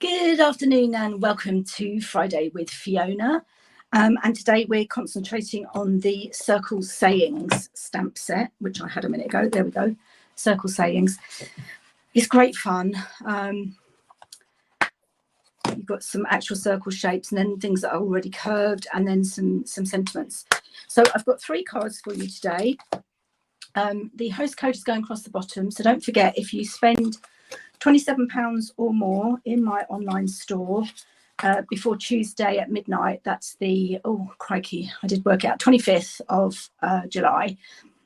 Good afternoon and welcome to Friday with Fiona. And today we're concentrating on the Circle Sayings stamp set, which I had a minute ago. There we go. Circle Sayings. It's great fun. You've got some actual circle shapes and then things that are already curved and then some sentiments. So I've got 3 cards for you today. The host code is going across the bottom. So don't forget, if you spend £27 or more in my online store before Tuesday at midnight, that's the, oh crikey, I did work out, 25th of July,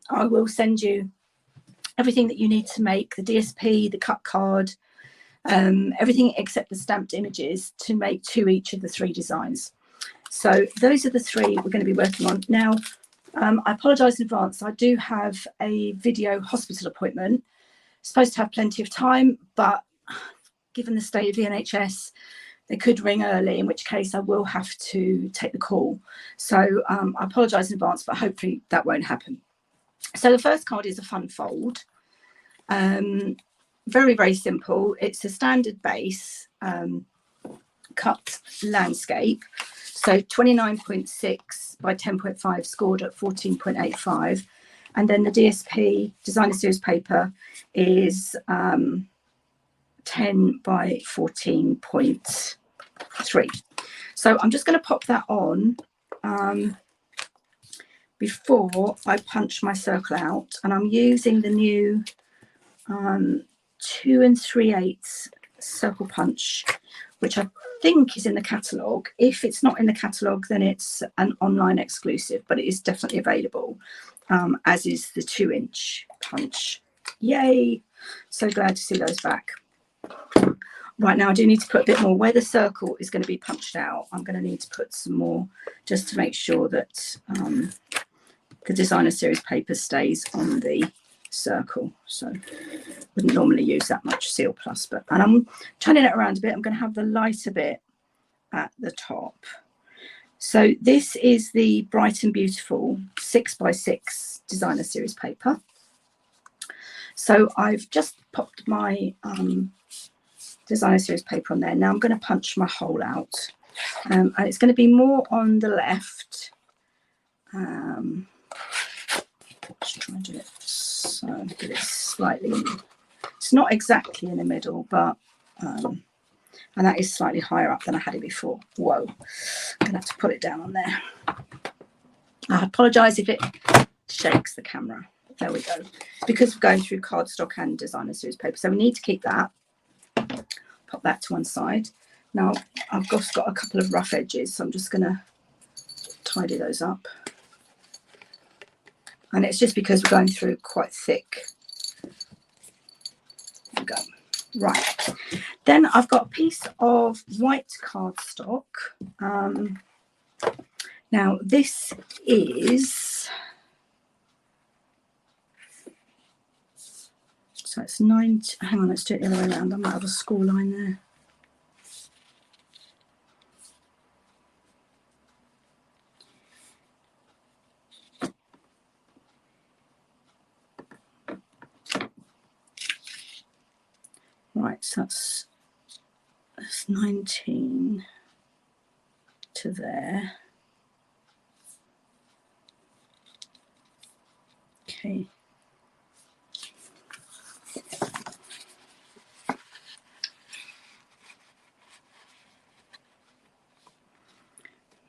I will send you everything that you need to make the DSP, the cut card, everything except the stamped images to make 2 each of the 3 designs. So those are the 3 we're going to be working on. Now, I apologise in advance. I do have a video hospital appointment. Supposed to have plenty of time, but given the state of the NHS, they could ring early, in which case I will have to take the call. So I apologise in advance, but hopefully that won't happen. So the first card is a fun fold. Very, very simple. It's a standard base cut landscape. So 29.6 by 10.5 scored at 14.85. And then the DSP, Designer Series paper, is 10 by 14.3. So I'm just going to pop that on before I punch my circle out. And I'm using the new 2 3/8 circle punch, which I think is in the catalogue. If it's not in the catalogue, then it's an online exclusive, but it is definitely available. As is the 2-inch punch. Yay! So glad to see those back. Right, now I do need to put a bit more. Where the circle is going to be punched out, I'm going to need to put some more just to make sure that the Designer Series paper stays on the circle. So wouldn't normally use that much Seal Plus, but and I'm turning it around a bit. I'm going to have the lighter bit at the top. So this is the Bright and Beautiful 6x6 Designer Series paper. So I've just popped my Designer Series paper on there. Now I'm going to punch my hole out. And it's going to be more on the left. Let's try and do it so get it slightly, it's not exactly in the middle, but and that is slightly higher up than I had it before. Whoa, I'm going to have to put it down on there. I apologise if it shakes the camera. There we go. It's because we're going through cardstock and Designer Series paper. So we need to keep that. Pop that to one side. Now, I've got a couple of rough edges, so I'm just going to tidy those up. And it's just because we're going through quite thick. There we go. Right, then I've got a piece of white cardstock. Now this is, so it's 9, hang on, let's do it the other way around. I might have a score line there. Right, so that's 19 to there. Okay.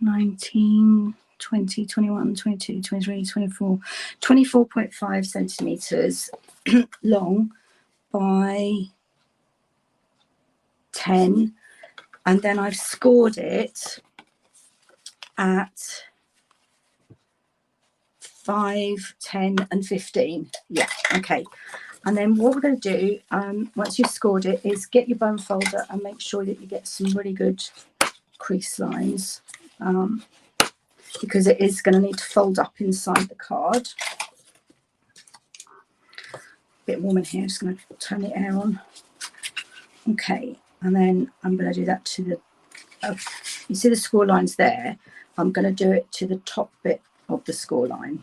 (19, 20, 21, 22, 23, 24, 24.5 centimeters long by 10, and then I've scored it at 5, 10 and 15. Yeah, okay. And then what we're going to do, once you've scored it, is get your bone folder and make sure that you get some really good crease lines, because it is going to need to fold up inside the card. A bit warm in here, just going to turn the air on. Okay. And then I'm going to do that to the, you see the score lines there? I'm going to do it to the top bit of the score line.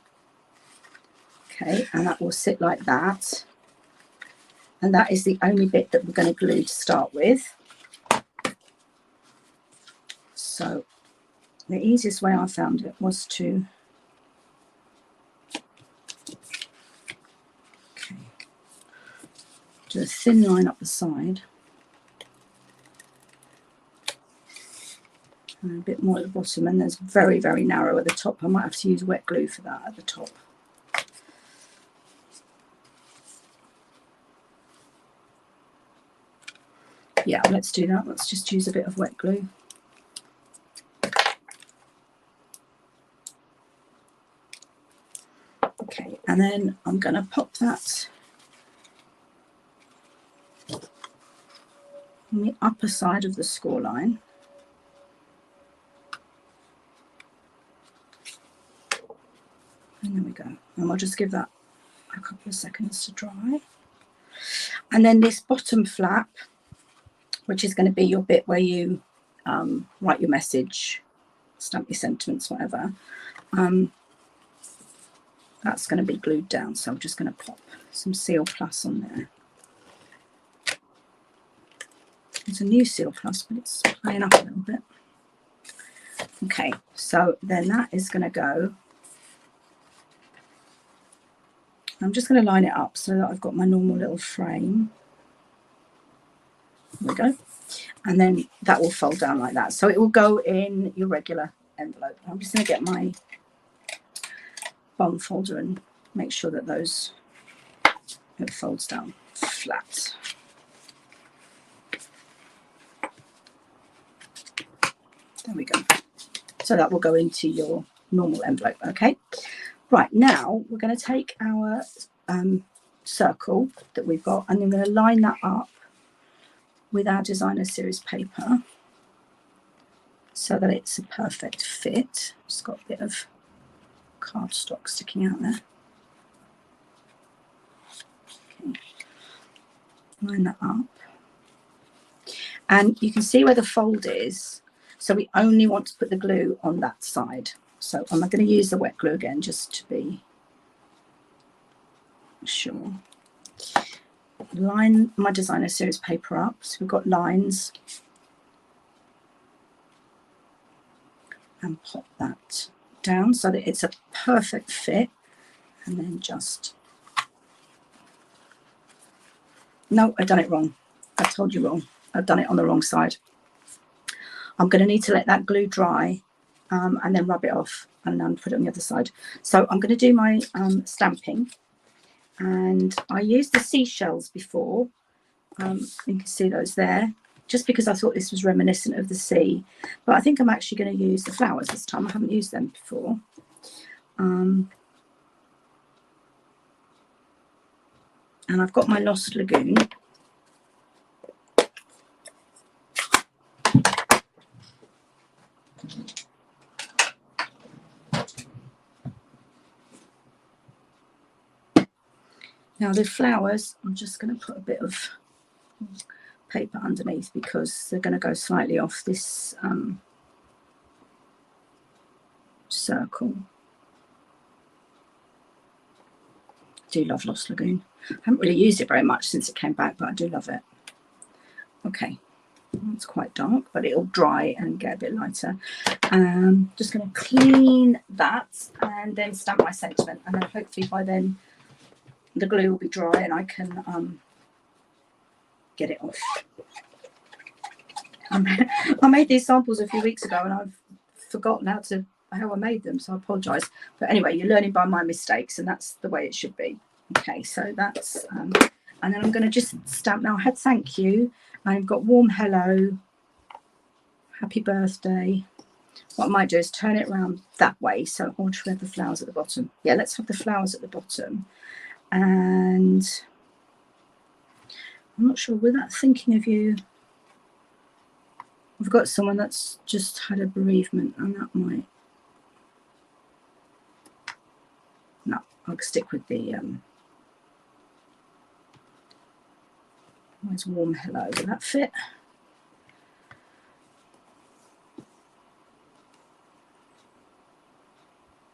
Okay, and that will sit like that. And that is the only bit that we're going to glue to start with. So the easiest way I found it was to do a thin line up the side and a bit more at the bottom, and there's very, very narrow at the top. I might have to use wet glue for that at the top. Yeah, let's do that. Let's just use a bit of wet glue. Okay, and then I'm going to pop that on the upper side of the score line. And there we go. And I'll just give that a couple of seconds to dry. And then this bottom flap, which is going to be your bit where you write your message, stamp your sentiments, whatever, that's going to be glued down. So I'm just going to pop some Seal Plus on there. It's a new Seal Plus, but it's playing up a little bit. Okay, so then that is going to go. I'm just going to line it up so that I've got my normal little frame. There we go. And then that will fold down like that. So it will go in your regular envelope. I'm just going to get my bung folder and make sure that it folds down flat. There we go. So that will go into your normal envelope. Okay. Right, now we're going to take our circle that we've got, and I'm going to line that up with our designer series paper so that it's a perfect fit. Just got a bit of cardstock sticking out there. Okay. Line that up. And you can see where the fold is. So we only want to put the glue on that side. So I'm going to use the wet glue again just to be sure. Line my designer series paper up. So we've got lines. And pop that down so that it's a perfect fit. And then just... No, I've done it wrong. I told you wrong. I've done it on the wrong side. I'm going to need to let that glue dry and then rub it off and then put it on the other side. So I'm going to do my stamping, and I used the seashells before. You can see those there, just because I thought this was reminiscent of the sea. But I think I'm actually going to use the flowers this time. I haven't used them before. And I've got my Lost Lagoon. Now the flowers, I'm just going to put a bit of paper underneath because they're going to go slightly off this circle. I do love Lost Lagoon. I haven't really used it very much since it came back, but I do love it. Okay, it's quite dark, but it'll dry and get a bit lighter. Just going to clean that and then stamp my sentiment, and then hopefully by then the glue will be dry and I can get it off. I made these samples a few weeks ago and I've forgotten how I made them, so I apologise. But anyway, you're learning by my mistakes, and that's the way it should be. Okay, so that's and then I'm going to just stamp. Now I had thank you, I've got warm hello, happy birthday. What I might do is turn it around that way, so I want to have the flowers at the bottom. Yeah, let's have the flowers at the bottom. And I'm not sure, without thinking of you, we've got someone that's just had a bereavement, and that might... No, I'll stick with the nice warm hello. Will that fit?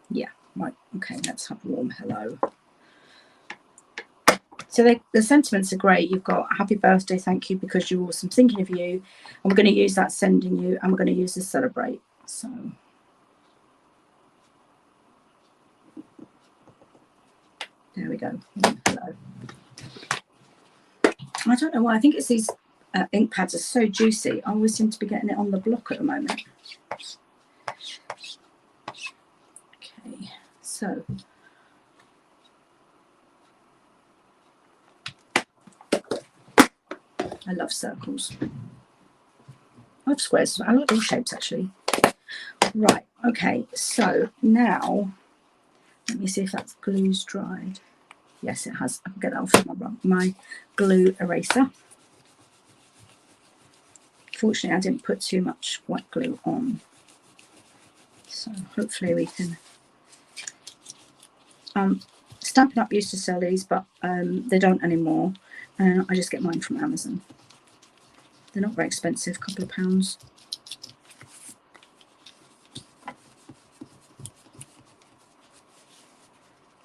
Yeah, right. Okay, let's have warm hello. So the sentiments are great. You've got happy birthday, thank you because you're awesome, thinking of you, and we're going to use that sending you, and we're going to use this celebrate. So there we go. Hello. I don't know why. I think it's these ink pads are so juicy. I always seem to be getting it on the block at the moment. Okay, so I love circles. I love squares. I like all shapes actually. Right, okay, so now let me see if that glue's dried. Yes, it has. I can get that off my glue eraser. Fortunately, I didn't put too much white glue on. So hopefully we can... Stampin' Up used to sell these, but they don't anymore. And I just get mine from Amazon. They're not very expensive, a couple of pounds.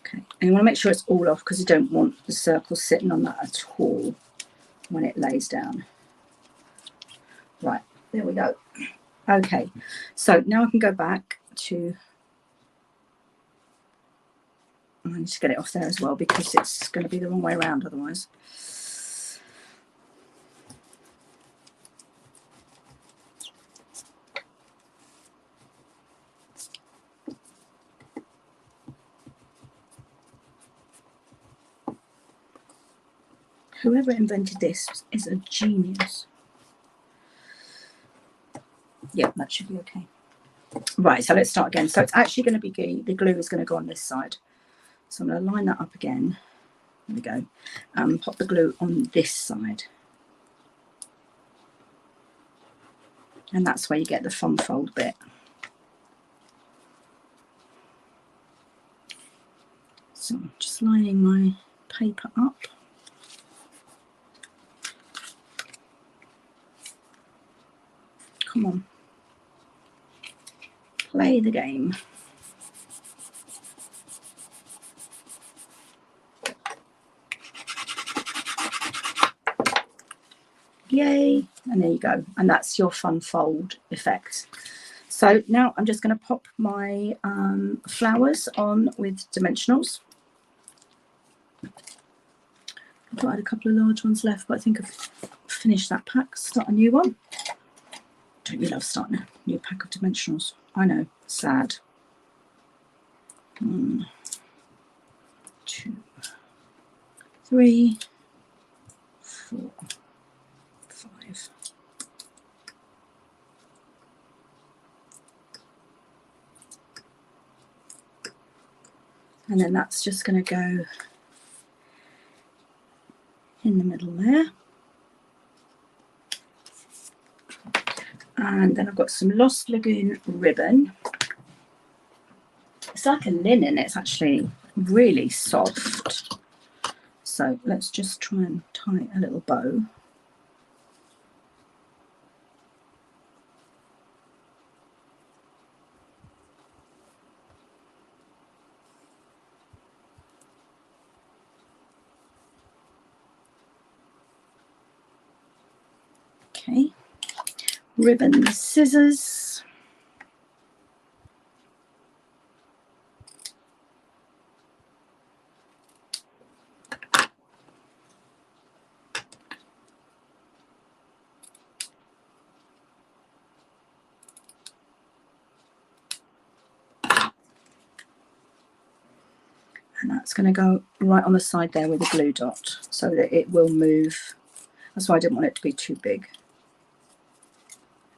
Okay, and you want to make sure it's all off because you don't want the circle sitting on that at all when it lays down. Right, there we go. Okay, so now I can go back to... I need to get it off there as well because it's going to be the wrong way around otherwise. Whoever invented this is a genius. Yeah, that should be okay. Right, so let's start again. So it's actually going to be the glue is going to go on this side. So I'm going to line that up again. There we go. Pop the glue on this side. And that's where you get the fun fold bit. So I'm just lining my paper up. Come on. Play the game. Yay, and there you go, and that's your fun fold effect. So now I'm just going to pop my flowers on with dimensionals. I thought I had a couple of large ones left, but I think I've finished that pack. Start a new one. Don't you love starting a new pack of dimensionals? I know, sad. 1, 2, 3, 4, 5. And then that's just going to go in the middle there. And then I've got some Lost Lagoon ribbon. It's like a linen, it's actually really soft. So let's just try and tie a little bow. Okay, ribbon, scissors. And that's going to go right on the side there with a glue dot so that it will move. That's why I didn't want it to be too big.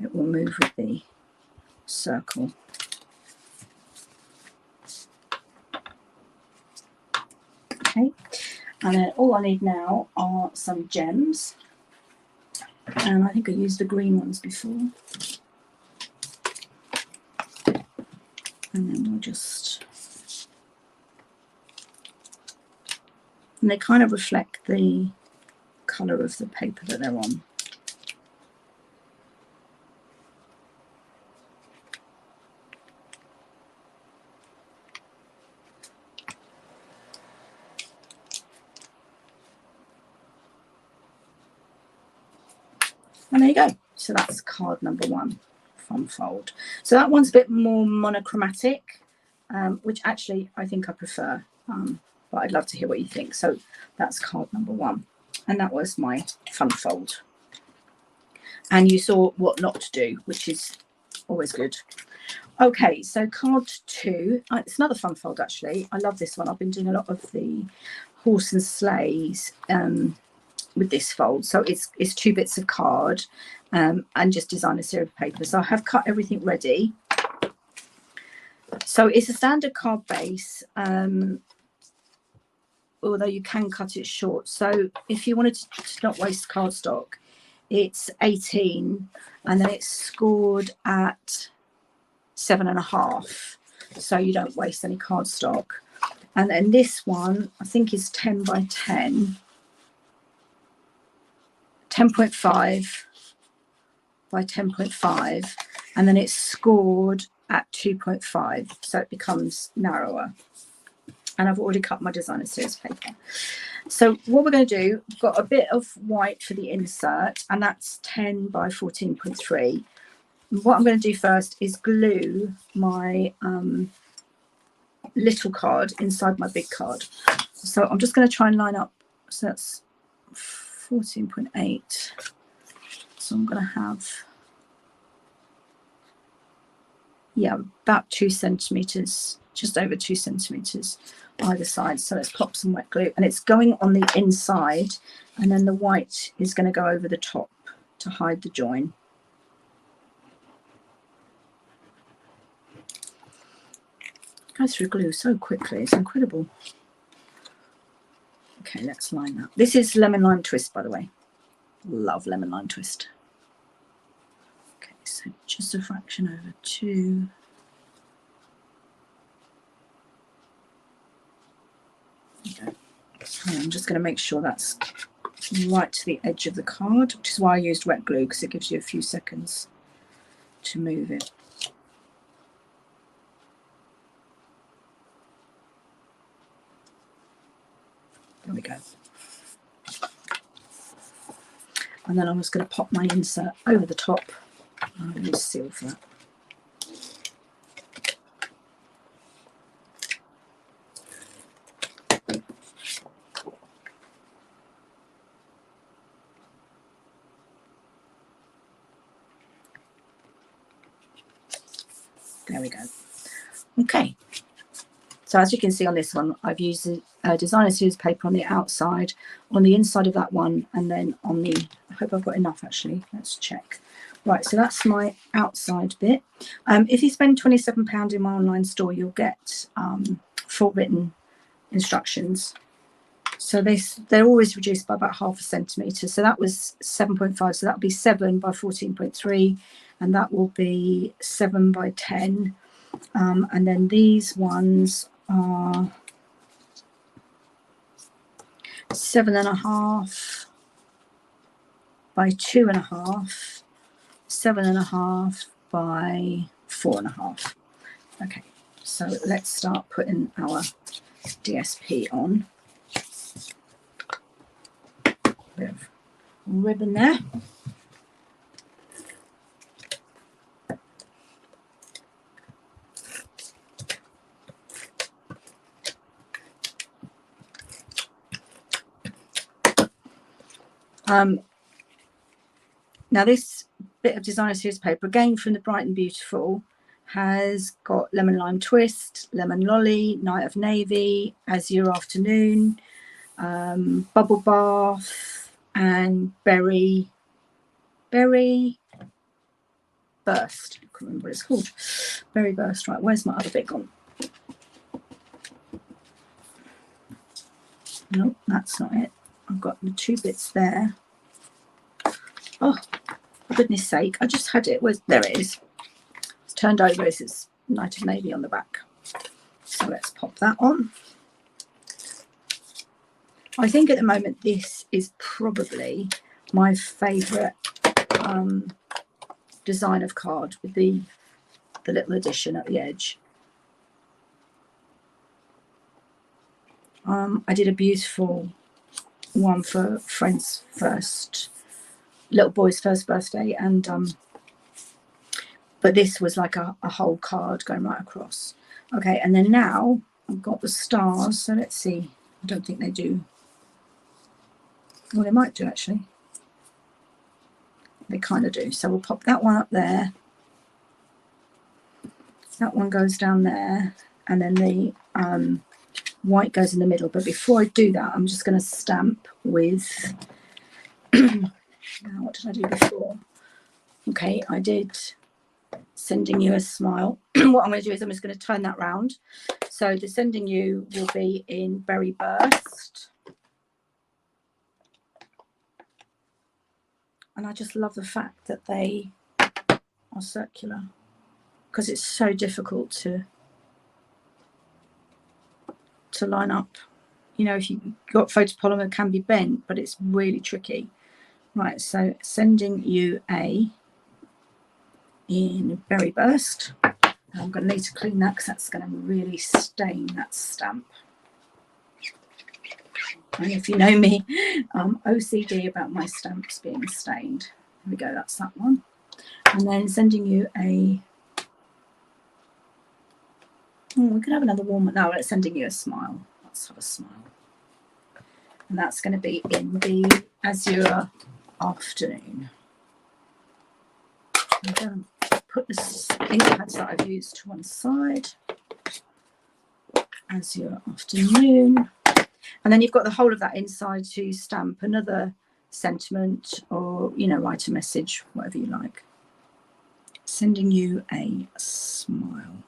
It will move with the circle. Okay, and then all I need now are some gems. And I think I used the green ones before. And then we'll just... And they kind of reflect the colour of the paper that they're on. And there you go. So that's card number 1, fun fold. So that one's a bit more monochromatic, which actually I think I prefer, but I'd love to hear what you think. So that's card number 1, and that was my fun fold. And you saw what not to do, which is always good. Okay, so card 2, it's another fun fold actually. I love this one. I've been doing a lot of the horse and sleighs with this fold. So it's 2 bits of card and just designer series paper. So I have cut everything ready. So it's a standard card base, although you can cut it short. So if you wanted to not waste cardstock, it's 18 and then it's scored at 7.5, so you don't waste any cardstock. And then this one I think is 10 by 10, 10.5 by 10.5, and then it's scored at 2.5, so it becomes narrower. And I've already cut my designer series paper. So what we're going to do, we've got a bit of white for the insert, and that's 10 by 14.3. What I'm going to do first is glue my little card inside my big card. So I'm just going to try and line up. So that's 14.8. So I'm going to have, yeah, about 2 centimeters, just over 2 centimeters either side. So let's pop some wet glue, and it's going on the inside, and then the white is going to go over the top to hide the join. Goes through glue so quickly, it's incredible. Okay, let's line that. This is lemon lime twist, by the way. Love lemon lime twist. Okay, so just a fraction over 2. Okay. I'm just going to make sure that's right to the edge of the card, which is why I used wet glue, because it gives you a few seconds to move it. There we go. And then I'm just going to pop my insert over the top. I'm going to seal for that. There we go. Okay. So as you can see on this one, I've used a designer series paper on the outside, on the inside of that one, and then on the, I hope I've got enough actually, let's check. Right, so that's my outside bit. If you spend £27 in my online store, you'll get full written instructions. So they're always reduced by about 0.5 centimetre. So that was 7.5, so that would be 7 by 14.3, and that will be 7 by 10. And then these ones are 7.5 by 2.5, 7.5 by 4.5. Okay, so let's start putting our DSP on. Bit of ribbon there. Now this bit of designer series paper, again from the Bright and Beautiful, has got lemon lime twist, lemon lolly, night of navy, azure afternoon, bubble bath, and berry burst. I can't remember what it's called. Berry burst. Right, where's my other bit gone? No, that's not it. I've got the 2 bits there. Oh, for goodness sake, I just had it. There it is. It's turned over. It's night of navy on the back. So let's pop that on. I think at the moment this is probably my favourite design of card, with the little addition at the edge. I did a beautiful one for Friends First little boy's first birthday, and but this was like a whole card going right across. Okay, and then now I've got the stars, so let's see. I don't think they do. Well, they might do actually. They kind of do. So we'll pop that one up there. That one goes down there, and then the white goes in the middle. But before I do that, I'm just going to stamp with now, what did I do before? Okay, I did sending you a smile. What I'm going to do is I'm just going to turn that round. So the sending you will be in Berry Burst. And I just love the fact that they are circular, because it's so difficult to line up. You know, if you've got photopolymer, it can be bent, but it's really tricky. Right, so sending you a in Berry Burst. I'm going to need to clean that because that's going to really stain that stamp. And if you know me, I'm OCD about my stamps being stained. Here we go, that's that one. And then sending you a, we could have another warm, no, it's sending you a smile. Let's have a smile. And that's going to be in the Azure Afternoon. I'm going to put the ink pads that I've used to one side. Azure Afternoon. And then you've got the whole of that inside to stamp another sentiment, or, you know, write a message, whatever you like. Sending you a smile.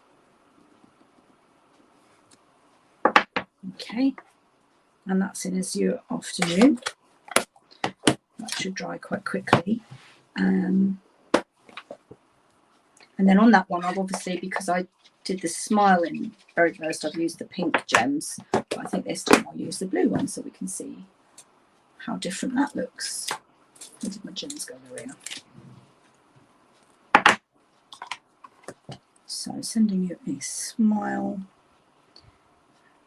Okay. And that's in Azure Afternoon. That should dry quite quickly. And then on that one, I've obviously, because I did the smile in Berry Burst, I've used the pink gems, but I think this time I'll use the blue one so we can see how different that looks. Where did my gems go? There we are. So sending you a smile,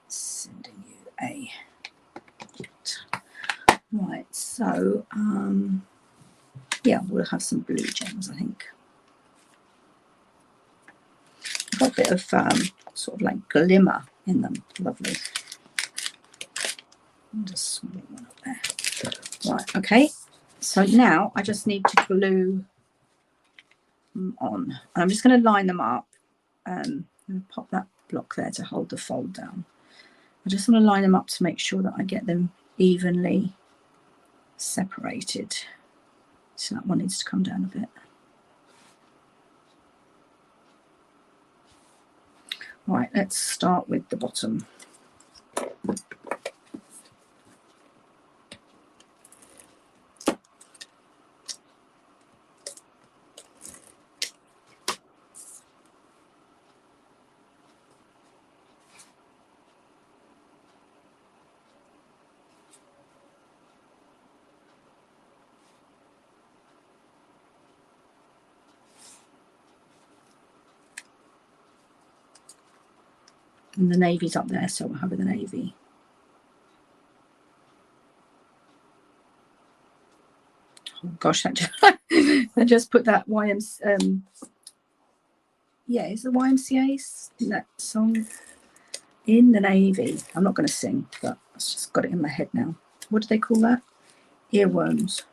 sending you a, right, so yeah, we'll have some blue gems, I think. Got a bit of sort of like glimmer in them. Lovely. And a small one up there. Right, okay. So now I just need to glue them on. I'm just going to line them up. And pop that block there to hold the fold down. I just want to line them up to make sure that I get them evenly separated. So that one needs to come down a bit. Right, let's start with the bottom. And the navy's up there, so we'll have the navy. Oh gosh, that just put that YMCA. Yeah, is the YMCA that song in the navy? I'm not going to sing, but I've just got it in my head now. What do they call that? Earworms.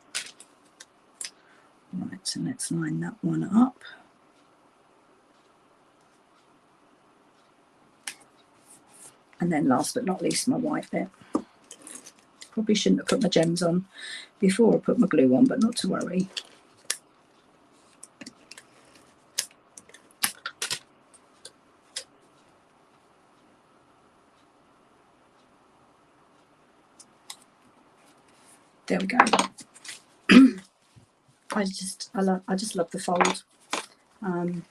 Right, so let's line that one up. And then last but not least, my white bit. Probably shouldn't have put my gems on before I put my glue on, but not to worry. There we go. I just love the fold. And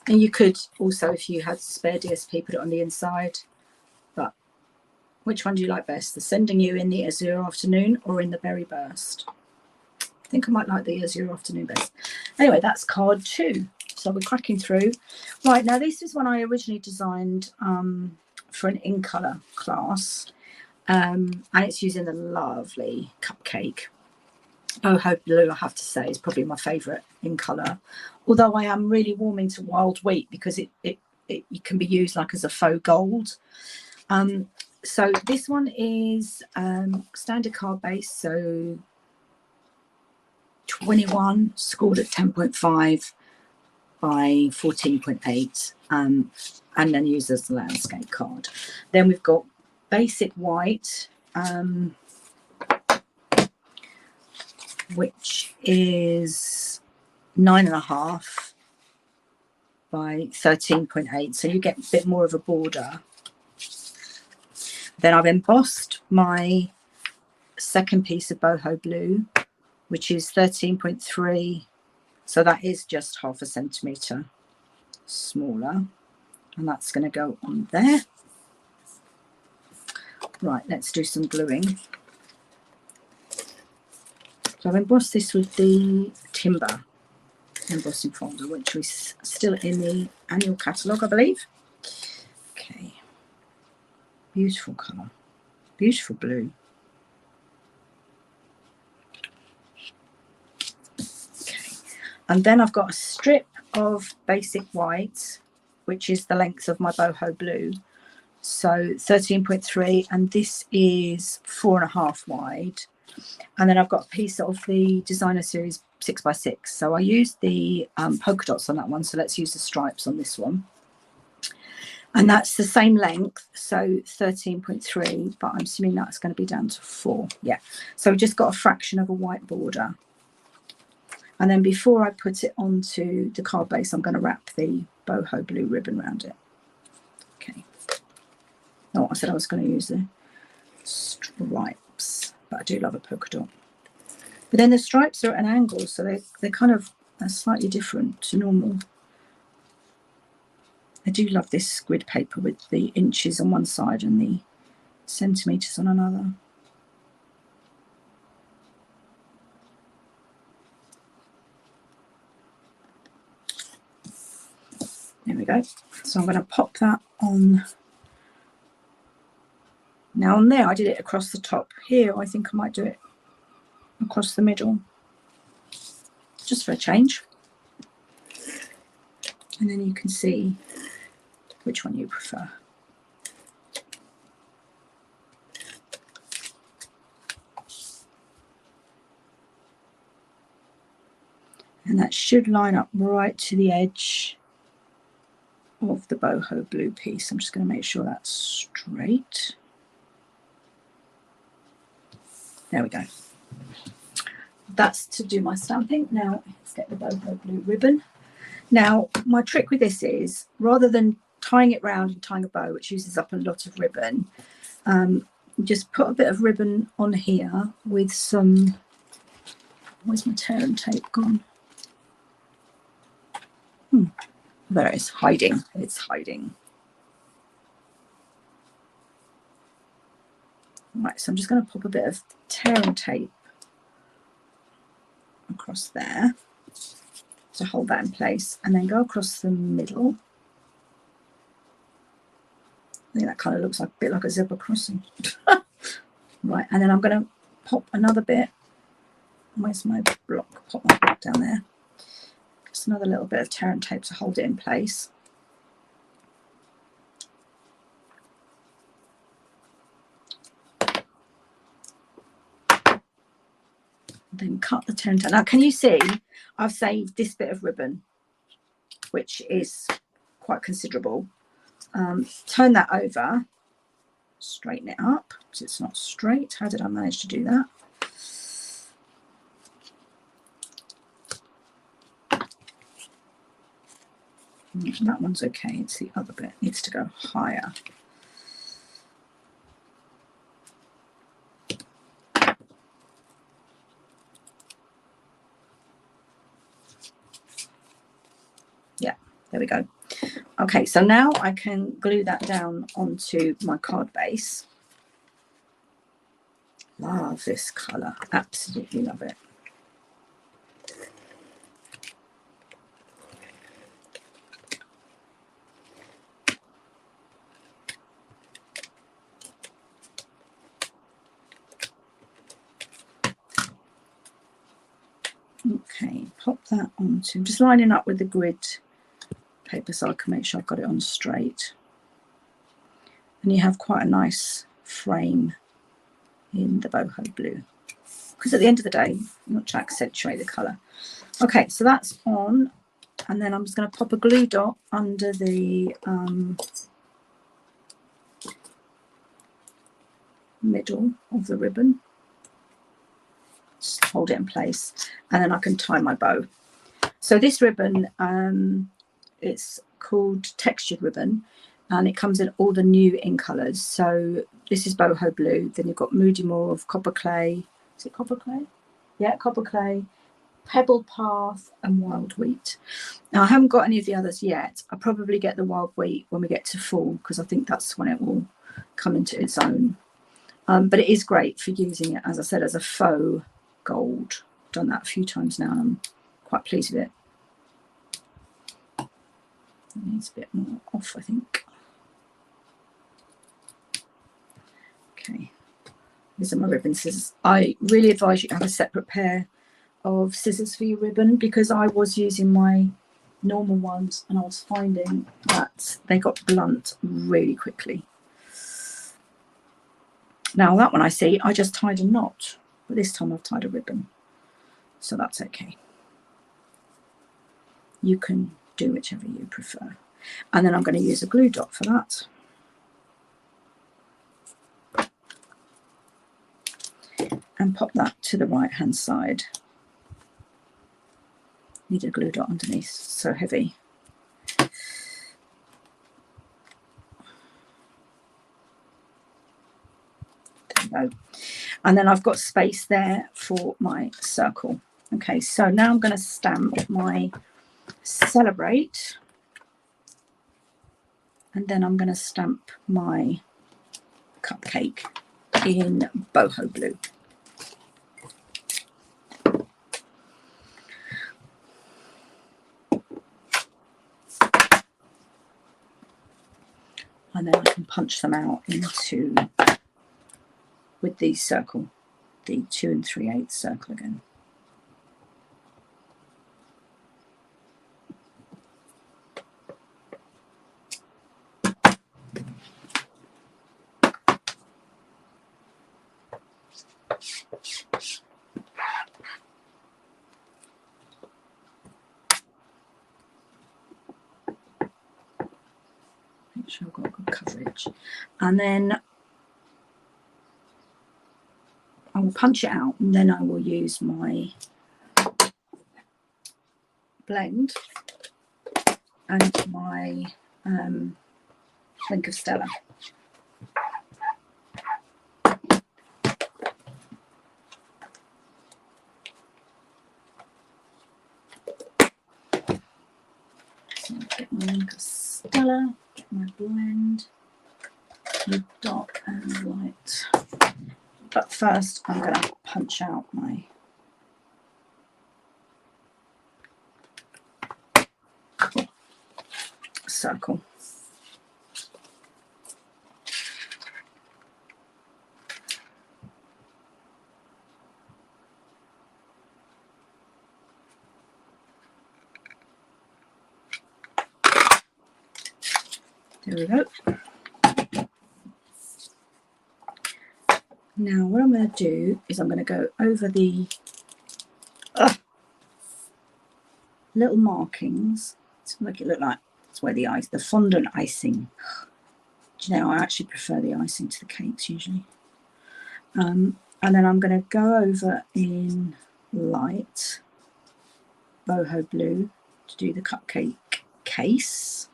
you could also, if you had spare DSP, put it on the inside. But which one do you like best? The sending you in the Azure Afternoon or in the Berry Burst? I think I might like the Azure Afternoon best. Anyway, that's card 2. So we're cracking through. Right, now this is one I originally designed for an in colour class. And it's using the lovely Cupcake Boho Blue, I have to say, is probably my favourite in colour. Although I am really warming to Wild Wheat because it can be used like as a faux gold. So this one is standard card base, so 21, scored at 10.5 by 14.8, and then used as the landscape card. Then we've got basic white, which is 9.5 by 13.8, so you get a bit more of a border. Then I've embossed my second piece of boho blue, which is 13.3, so that is just 0.5 centimetre smaller, and that's going to go on there. Right, let's do some gluing. So I've embossed this with the Timber embossing folder, which is still in the annual catalogue, I believe. Okay, beautiful colour, beautiful blue. Okay, and then I've got a strip of basic white, which is the length of my boho blue, so 13.3, and this is 4.5 wide. And then I've got a piece of the Designer Series 6x6. So I used the polka dots on that one. So let's use the stripes on this one. And that's the same length, so 13.3, but I'm assuming that's going to be down to 4. Yeah. So we've just got a fraction of a white border. And then before I put it onto the card base, I'm going to wrap the boho blue ribbon around it. Okay. Oh, I said I was going to use the stripes, but I do love a polka dot. But then the stripes are at an angle, so they're kind of slightly different to normal. I do love this grid paper with the inches on one side and the centimetres on another. There we go. So I'm going to pop that on. Now on there I did it across the top. Here I think I might do it across the middle, just for a change. And then you can see which one you prefer. And that should line up right to the edge of the boho blue piece. I'm just going to make sure that's straight. There we go. That's to do my stamping. Now let's get the boho blue ribbon. Now my trick with this is, rather than tying it round and tying a bow, which uses up a lot of ribbon, just put a bit of ribbon on here with some, where's my tear and tape gone? There it is, hiding. It's hiding. Right, so I'm just going to pop a bit of tear and tape across there to hold that in place, and then go across the middle. I think that kind of looks like a bit like a zebra crossing. Right, and then I'm going to pop another bit. Where's my block? Pop my block down there. Just another little bit of tear and tape to hold it in place. Then cut the tear and tape. Now, can you see I've saved this bit of ribbon, which is quite considerable. Turn that over, straighten it up because it's not straight. How did I manage to do that? That one's okay. It's the other bit. It needs to go higher. Yeah, there we go. Okay, so now I can glue that down onto my card base. Love this colour. Absolutely love it. pop that onto, I'm just lining up with the grid paper so I can make sure I've got it on straight. And you have quite a nice frame in the boho blue, because at the end of the day you want to accentuate the colour. Okay, so that's on, and then I'm just going to pop a glue dot under the middle of the ribbon, just hold it in place, and then I can tie my bow. So this ribbon, it's called textured ribbon, and it comes in all the new in colours. So this is boho blue, then you've got Moody Mauve, copper clay, is it copper clay? Yeah, copper clay, pebble path, and wild wheat. Now I haven't got any of the others yet. I'll probably get the wild wheat when we get to fall, because I think that's when it will come into its own. But it is great for using it, as I said, as a faux gold. I've done that a few times now and I'm quite pleased with it. It needs a bit more off, I think. Okay, these are my ribbon scissors. I really advise you to have a separate pair of scissors for your ribbon, because I was using my normal ones and I was finding that they got blunt really quickly. Now that one I see, I just tied a knot, but this time I've tied a ribbon, so that's okay. You can do whichever you prefer. And then I'm going to use a glue dot for that. And pop that to the right hand side. Need a glue dot underneath, so heavy. There we go. And then I've got space there for my circle. Okay, so now I'm going to stamp my Celebrate, and then I'm going to stamp my cupcake in boho blue. And then I can punch them out into, with the circle, the 2 3/8 circle again. Make sure I've got good coverage. And then I will punch it out, and then I will use my blend and my Link of Stella. So get my Link of Stella, get my blend, with dark and light. But first I'm going to punch out my circle. There we go. Now what I'm going to do is I'm going to go over the little markings to make it look like it's where the fondant icing. Do you know, I actually prefer the icing to the cakes usually. And then I'm going to go over in light boho blue to do the cupcake case.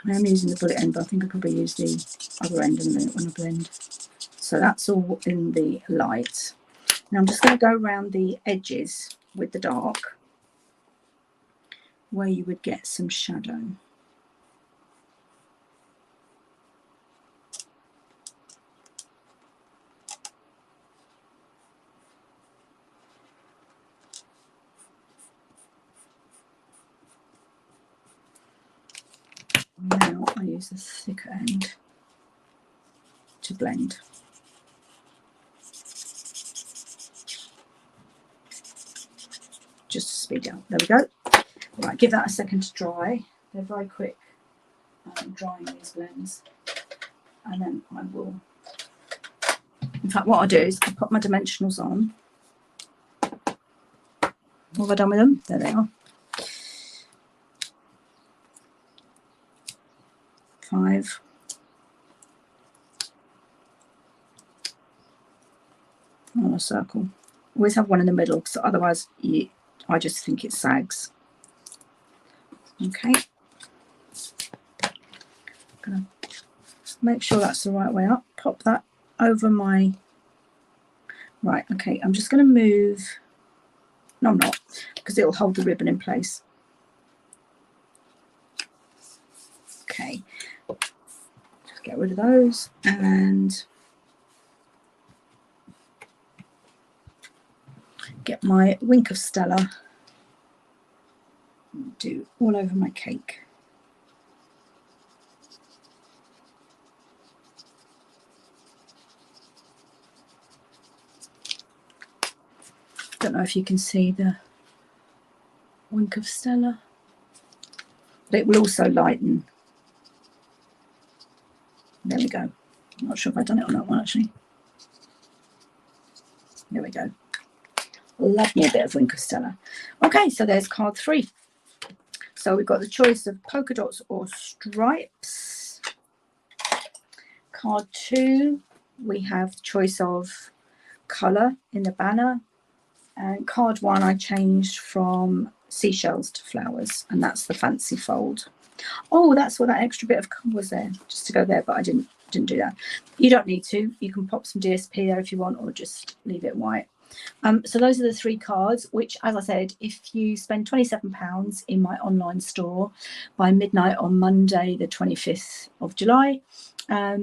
I am using the bullet end, but I think I'll probably use the other end in a minute when I blend. So that's all in the light. Now I'm just going to go around the edges with the dark, where you would get some shadow. now I use the thicker end to blend. Just to speed it up. There we go. Right, give that a second to dry. They're very quick drying these blends. And then I will, in fact, what I'll do is I'll put my dimensionals on. What have I done with them? There they are. 5. On a circle. Always have one in the middle, because otherwise I just think it sags. Okay. Gonna make sure that's the right way up. Pop that over my. Right. Okay. I'm just going to move. No, I'm not, because it'll hold the ribbon in place. Okay. Just get rid of those and get my wink of Stella. Do all over my cake. Don't know if you can see the wink of Stella, but it will also lighten. There we go. I'm not sure if I've done it on that one actually. There we go. Love me a bit of wink of Stella. Okay, so there's card 3. So we've got the choice of polka dots or stripes. Card 2, we have the choice of colour in the banner. And card 1, I changed from seashells to flowers, and that's the fancy fold. Oh, that's what that extra bit of colour was there, just to go there, but I didn't do that. You don't need to. You can pop some DSP there if you want, or just leave it white. So those are the 3 cards, which, as I said, if you spend £27 in my online store by midnight on Monday, the 25th of July, I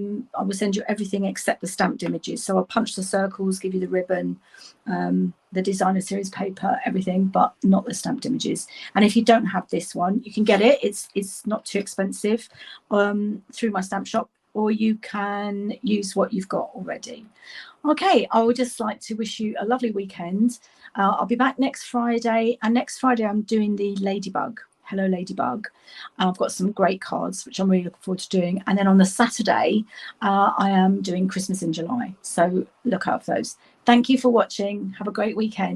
will send you everything except the stamped images. So I'll punch the circles, give you the ribbon, the designer series paper, everything, but not the stamped images. And if you don't have this one, you can get it. It's not too expensive through my stamp shop, or you can use what you've got already. Okay, I would just like to wish you a lovely weekend. I'll be back next Friday, and next Friday I'm doing the Ladybug. Hello Ladybug. I've got some great cards which I'm really looking forward to doing, and then on the Saturday I am doing Christmas in July, so look out for those. Thank you for watching. Have a great weekend.